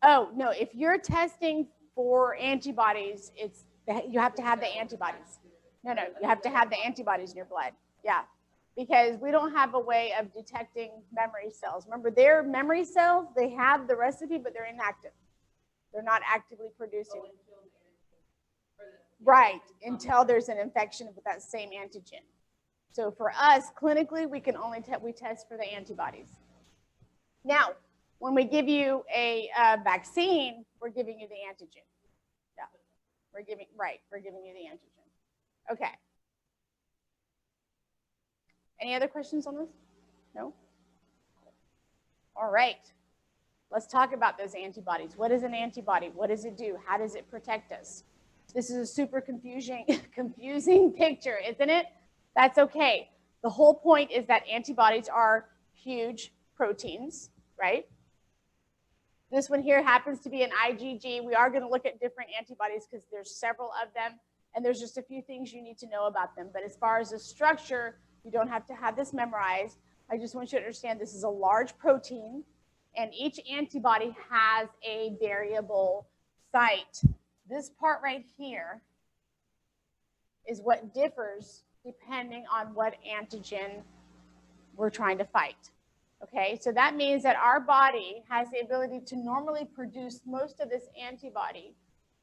Oh, no, if you're testing for antibodies, you have to have the antibodies. No, you have to have the antibodies in your blood. Yeah, because we don't have a way of detecting memory cells. Remember, they're memory cells, they have the recipe, but they're inactive. They're not actively producing. Right, until there's an infection with that same antigen. So for us, clinically, we can only we test for the antibodies. Now, when we give you a vaccine, we're giving you the antigen. Yeah, we're giving you the antigen. Okay. Any other questions on this? No? All right. Let's talk about those antibodies. What is an antibody? What does it do? How does it protect us? This is a super confusing picture, isn't it? That's okay. The whole point is that antibodies are huge proteins, right? This one here happens to be an IgG. We are going to look at different antibodies because there's several of them, and there's just a few things you need to know about them. But as far as the structure, you don't have to have this memorized. I just want you to understand this is a large protein, and each antibody has a variable site. This part right here is what differs depending on what antigen we're trying to fight. Okay, so that means that our body has the ability to normally produce most of this antibody.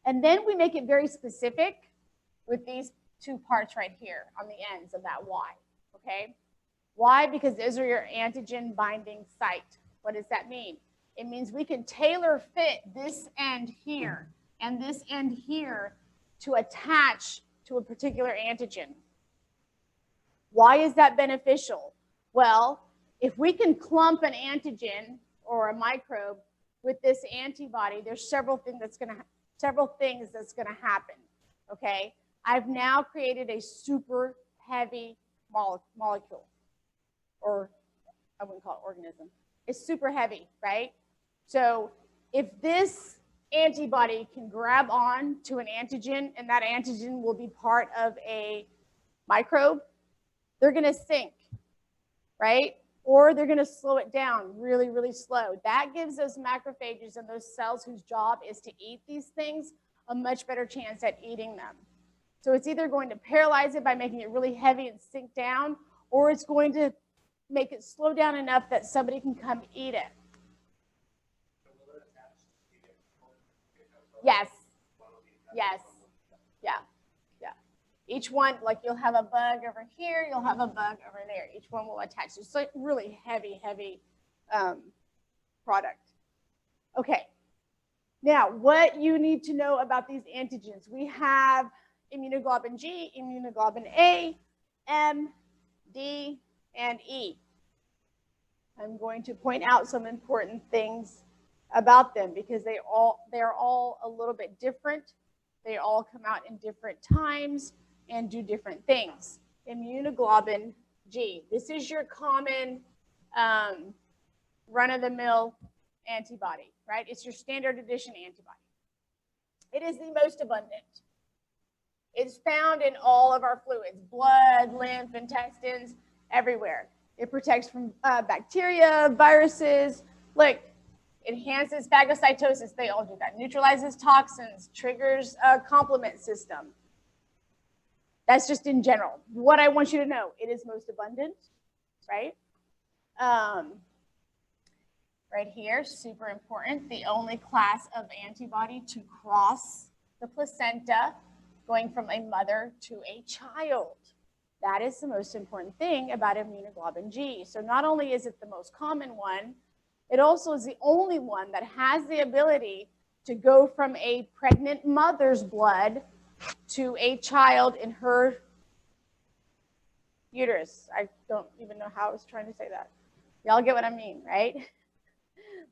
And then we make it very specific with these two parts right here on the ends of that Y. Okay, why? Because those are your antigen binding site. What does that mean? It means we can tailor fit this end here and this end here to attach to a particular antigen. Why is that beneficial? Well, if we can clump an antigen or a microbe with this antibody, there's several things that's going to happen. Okay, I've now created a super heavy molecule, or I wouldn't call it organism. It's super heavy, right? So if this antibody can grab on to an antigen, and that antigen will be part of a microbe, they're going to sink, right? Or they're going to slow it down really, really slow. That gives those macrophages and those cells whose job is to eat these things a much better chance at eating them. So it's either going to paralyze it by making it really heavy and sink down, or it's going to make it slow down enough that somebody can come eat it. Yes. Yes. Yeah. Yeah. Each one, like you'll have a bug over here, you'll have a bug over there. Each one will attach. It's like really heavy, heavy product. Okay. Now, what you need to know about these antigens. We have immunoglobulin G, immunoglobulin A, M, D, and E. I'm going to point out some important things about them because they're all a little bit different. They all come out in different times and do different things. Immunoglobulin G. This is your common run-of-the-mill antibody, right? It's your standard edition antibody. It is the most abundant. It's found in all of our fluids, blood, lymph, intestines, everywhere. It protects from bacteria, viruses. Look, enhances phagocytosis. They all do that. Neutralizes toxins, triggers a complement system. That's just in general. What I want you to know, it is most abundant, right? Right here, super important, the only class of antibody to cross the placenta going from a mother to a child. That is the most important thing about immunoglobulin G. So not only is it the most common one, it also is the only one that has the ability to go from a pregnant mother's blood to a child in her uterus. I don't even know how I was trying to say that. Y'all get what I mean, right?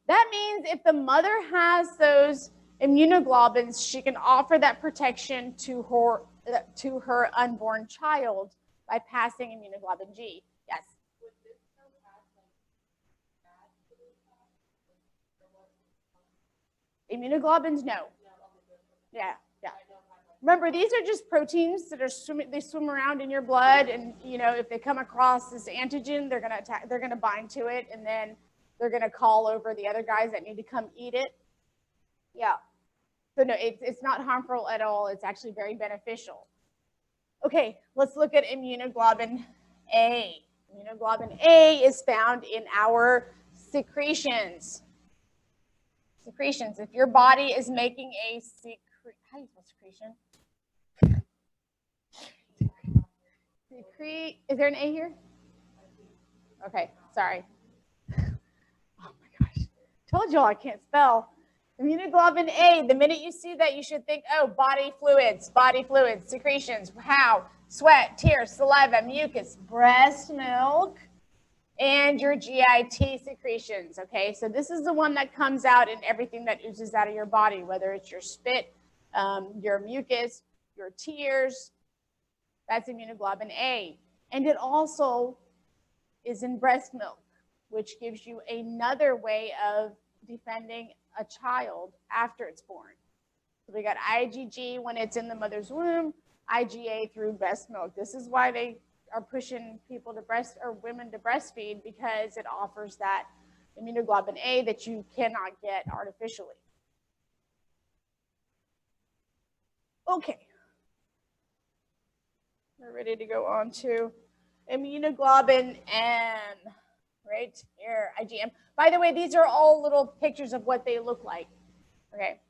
That means if the mother has those immunoglobulins, she can offer that protection to her unborn child by passing immunoglobulin G. Yes? Immunoglobulins, no. Yeah. Remember, these are just proteins that are they swim around in your blood, and if they come across this antigen, they're gonna bind to it, and then they're gonna call over the other guys that need to come eat it. Yeah. So no, it's not harmful at all. It's actually very beneficial. Okay, let's look at immunoglobulin A. Immunoglobulin A is found in our secretions. Secretions. If your body is making a how do you spell secretion? Is there an A here? Okay, sorry. Oh my gosh. Told y'all I can't spell. Immunoglobulin A, the minute you see that, you should think, oh, body fluids, secretions. How? Sweat, tears, saliva, mucus, breast milk, and your GIT secretions, okay? So this is the one that comes out in everything that oozes out of your body, whether it's your spit, your mucus, your tears. That's immunoglobulin A. And it also is in breast milk, which gives you another way of defending a child after it's born. So we got IgG when it's in the mother's womb, IgA through breast milk. This is why they are pushing people to women to breastfeed, because it offers that immunoglobulin A that you cannot get artificially. Okay. We're ready to go on to immunoglobulin M, right here, IgM. By the way, these are all little pictures of what they look like. Okay,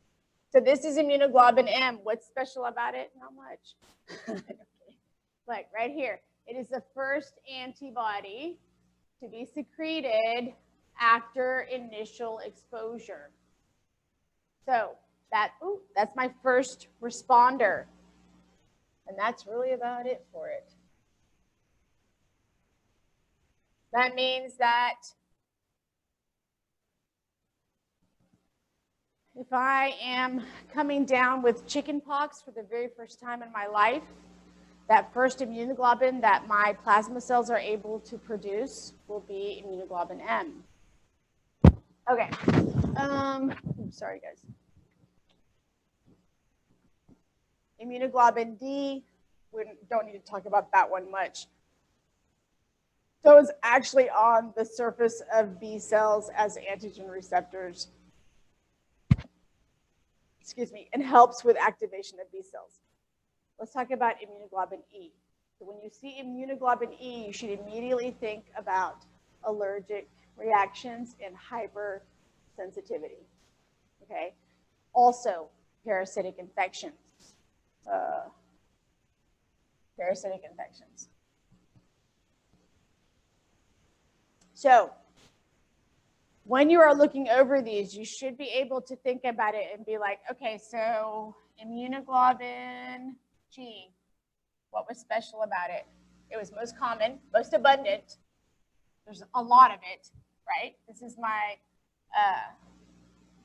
so this is immunoglobulin M. What's special about it? Not much. Like right here, it is the first antibody to be secreted after initial exposure. So that's my first responder. And that's really about it for it. That means that if I am coming down with chicken pox for the very first time in my life, that first immunoglobulin that my plasma cells are able to produce will be immunoglobulin M. Okay. I'm sorry, guys. Immunoglobulin D, we don't need to talk about that one much. So it's actually on the surface of B cells as antigen receptors. Excuse me, and helps with activation of B cells. Let's talk about immunoglobulin E. So when you see immunoglobulin E, you should immediately think about allergic reactions and hypersensitivity. Okay. Also, parasitic infections. So when you are looking over these, you should be able to think about it and be like, okay, so immunoglobulin G, what was special about it? It was most common, most abundant. There's a lot of it, right? This is my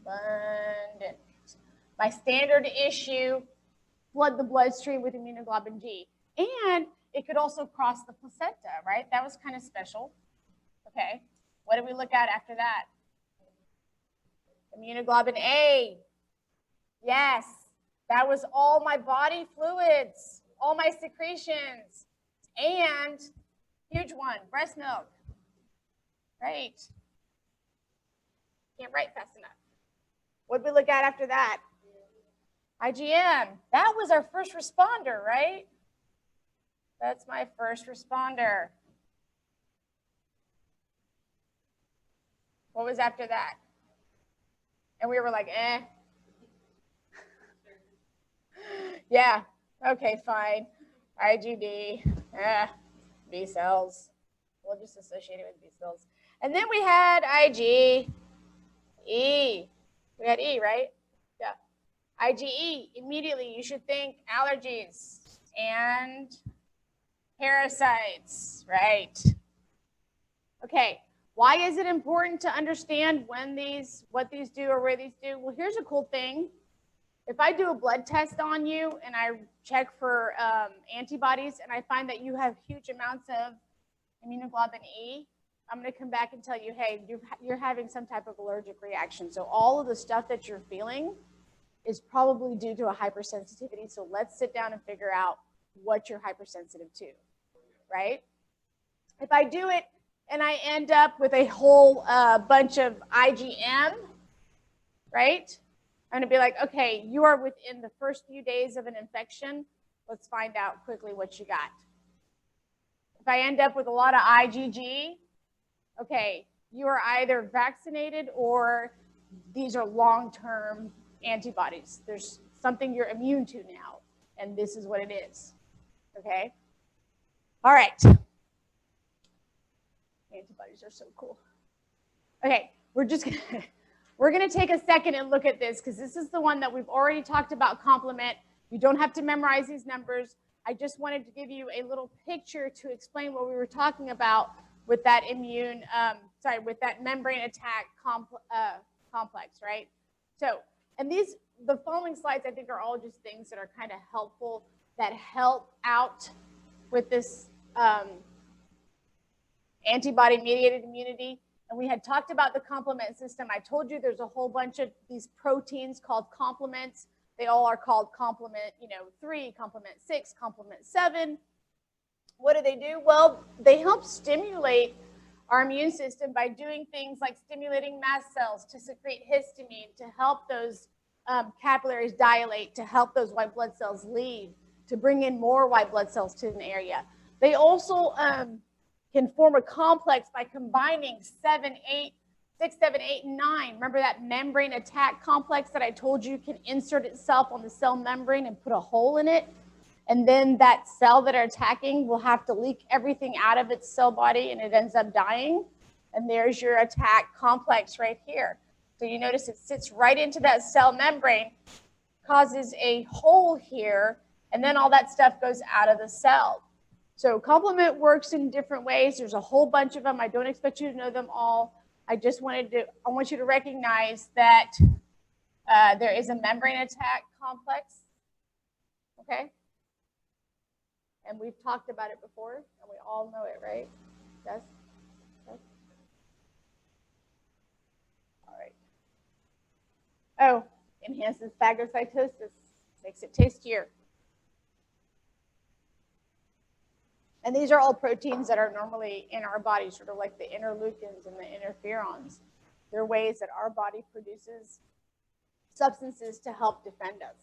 abundant. My standard issue, flood the bloodstream with immunoglobulin G. And it could also cross the placenta, right? That was kind of special. Okay, what did we look at after that? Immunoglobulin A. Yes, that was all my body fluids, all my secretions, and huge one, breast milk. Right. Can't write fast enough. What did we look at after that? IgM. That was our first responder, right? That's my first responder. What was after that? And we were like, eh. Yeah, okay, fine. IgD, B cells. We'll just associate it with B cells. And then we had IgE. We had E, right? Yeah. IgE, immediately you should think allergies and parasites, right? Okay, why is it important to understand when what these do or where these do? Well, here's a cool thing. If I do a blood test on you and I check for antibodies and I find that you have huge amounts of immunoglobulin E, I'm going to come back and tell you, hey, you're having some type of allergic reaction. So all of the stuff that you're feeling is probably due to a hypersensitivity. So let's sit down and figure out what you're hypersensitive to, right? If I do it and I end up with a whole bunch of IgM, right? I'm going to be like, okay, you are within the first few days of an infection. Let's find out quickly what you got. If I end up with a lot of IgG, okay, you are either vaccinated or these are long-term antibodies. There's something you're immune to now, and this is what it is, okay? All right. Antibodies are so cool. Okay, we're gonna take a second and look at this because this is the one that we've already talked about, complement. You don't have to memorize these numbers. I just wanted to give you a little picture to explain what we were talking about with that with that membrane attack complex, right? So, and the following slides I think are all just things that are kind of helpful that help out with this antibody-mediated immunity. And we had talked about the complement system. I told you there's a whole bunch of these proteins called complements. They all are called complement, 3, complement 6, complement 7. What do? Well, they help stimulate our immune system by doing things like stimulating mast cells to secrete histamine, to help those capillaries dilate, to help those white blood cells leave, to bring in more white blood cells to an area. They also can form a complex by combining 6, 7, 8, and 9. Remember that membrane attack complex that I told you can insert itself on the cell membrane and put a hole in it? And then that cell that are attacking will have to leak everything out of its cell body and it ends up dying. And there's your attack complex right here. So you notice it sits right into that cell membrane, causes a hole here, and then all that stuff goes out of the cell. So complement works in different ways. There's a whole bunch of them. I don't expect you to know them all. I want you to recognize that there is a membrane attack complex, okay? And we've talked about it before, and we all know it, right? Yes? Yes? All right. Oh, enhances phagocytosis, makes it tastier. And these are all proteins that are normally in our body, sort of like the interleukins and the interferons. They're ways that our body produces substances to help defend us.